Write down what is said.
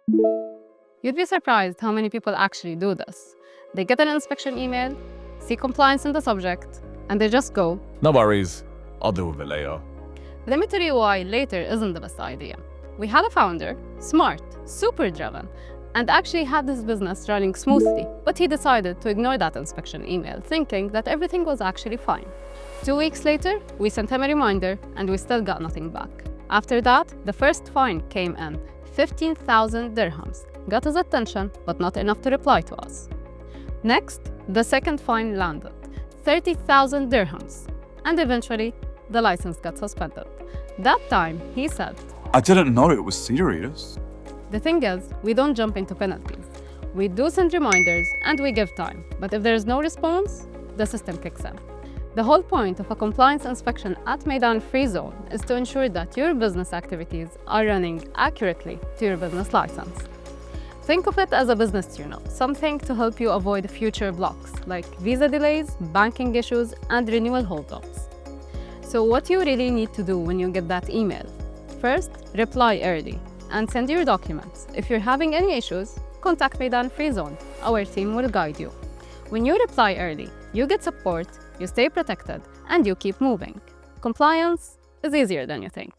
You'd be surprised how many people actually do this. They get an inspection email, see compliance in the subject, and they just go. No worries, I'll deal with it later. Let me tell you why later isn't the best idea. We had a founder, smart, super driven, and actually had his business running smoothly, but he decided to ignore that inspection email, thinking that everything was actually fine. 2 weeks later, we sent him a reminder, and we still got nothing back. After that, the first fine came in, 15,000 dirhams. Got his attention, but not enough to reply to us. Next, the second fine landed, 30,000 dirhams. And eventually, the license got suspended. That time, he said, I didn't know it was serious. the thing is, we don't jump into penalties. We do send reminders and we give time, but if there is no response, the system kicks in. The whole point of a compliance inspection at Meydan Free Zone is to ensure that your business activities are running accurately to your business license. Think of it as a business unit, something to help you avoid future blocks like visa delays, banking issues, and renewal holdups. So what you really need to do when you get that email? First, reply early and send your documents. If you're having any issues, contact Meydan Free Zone. Our team will guide you. When you reply early, you get support, you stay protected, and you keep moving. Compliance is easier than you think.